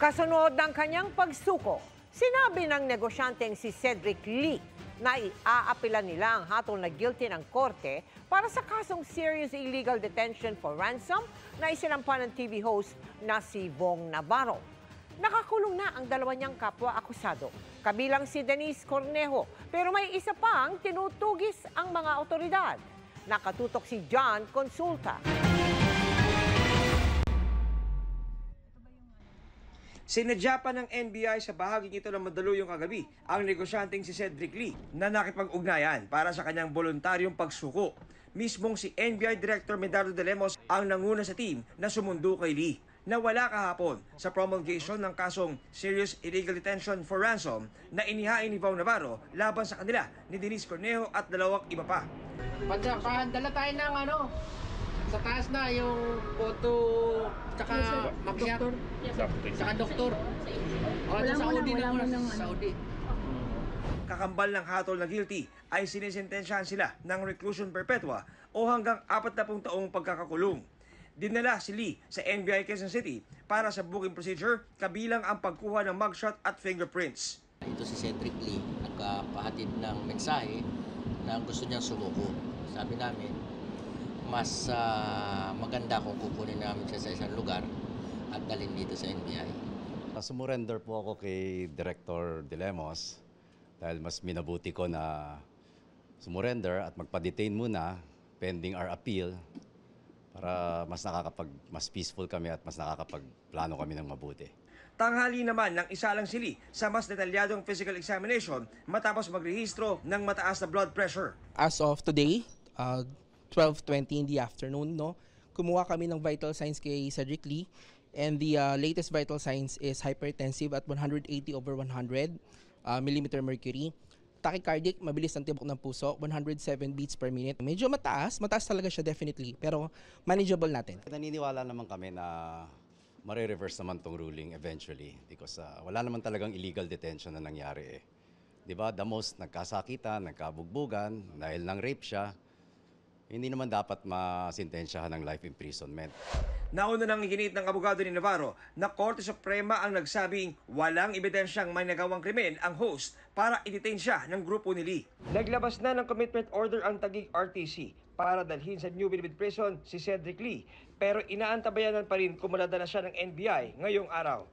Kasunod ng kanyang pagsuko, sinabi ng negosyanteng si Cedric Lee na iaapila nila ang hatol na guilty ng korte para sa kasong serious illegal detention for ransom na isinampa ng TV host na si Vong Navarro. Nakakulong na ang dalawa niyang kapwa-akusado, kabilang si Denise Cornejo, pero may isa pang tinutugis ang mga otoridad. Nakatutok si John Consulta. Sinadya pa ng NBI sa bahaging ito ng madaluyong kagabi ang negosyanteng si Cedric Lee na nakipag-ugnayan para sa kanyang voluntaryong pagsuko. Mismong si NBI Director Medardo de Lemos ang nanguna sa team na sumundo kay Lee. Nawala kahapon sa promulgation ng kasong serious illegal detention for ransom na inihain ni Vong Navarro laban sa kanila ni Denise Cornejo at dalawang iba pa. Dala tayo ng sa taas na yung photo, tsaka makyat, tsaka doktor. Sa Saudi na muna, sa Saudi. Kakambal ng hatol na guilty ay sinisintensyahan sila ng reclusion perpetua o hanggang 40 taong pagkakakulong. Dinala si Lee sa NBI Quezon City para sa booking procedure kabilang ang pagkuha ng mugshot at fingerprints. Ito si Cedric Lee, nagpahatid ng mensahe na gusto niyang sumuko. Sabi namin, mas maganda kung kukunin namin siya sa isang lugar at dalhin dito sa NBI. Sumurrender po ako kay Director De Lemos dahil mas minabuti ko na sumurrender at magpa-detain muna pending our appeal para mas peaceful kami at mas nakakapagplano kami ng mabuti. Tanghali naman ng isa lang si Lee sa mas detalyadong physical examination matapos magrehistro ng mataas na blood pressure. As of today, 12:20 in the afternoon, kumuha kami ng vital signs kay Cedric Lee, and the latest vital signs is hypertensive at 180/100 millimeter mercury. Tachycardic, mabilis ang tibok ng puso, 107 beats per minute. Medyo mataas talaga siya definitely, pero manageable natin. Naniniwala naman kami na mare-reverse naman tong ruling eventually because wala naman talagang illegal detention na nangyari . Diba? The most nagkasakitan, nagkabugbugan, dahil ng rape siya, hindi naman dapat masintensyahan ng life imprisonment. Nauna nang iginit ng abogado ni Navarro na Korte Suprema ang nagsabing walang ebidensyang may nagawang krimen ang host para i-detain siya ng grupo ni Lee. Naglabas na ng commitment order ang Taguig RTC para dalhin sa New Bilibid Prison si Cedric Lee, pero inaantabayanan pa rin kung maladala siya ng NBI ngayong araw.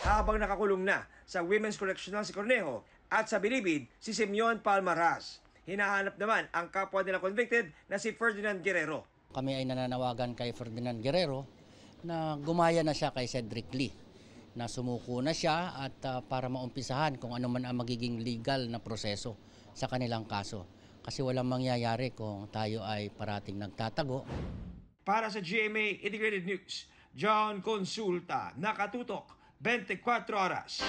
Habang nakakulong na sa Women's Correctional si Cornejo at sa Bilibid si Simeon Palmaraz. Hinahanap naman ang kapwa nila convicted na si Ferdinand Guerrero. Kami ay nananawagan kay Ferdinand Guerrero na gumaya na siya kay Cedric Lee, na sumuko na siya at para maumpisahan kung ano man ang magiging legal na proseso sa kanilang kaso. Kasi walang mangyayari kung tayo ay parating nagtatago. Para sa GMA Integrated News, John Consulta, nakatutok 24 oras.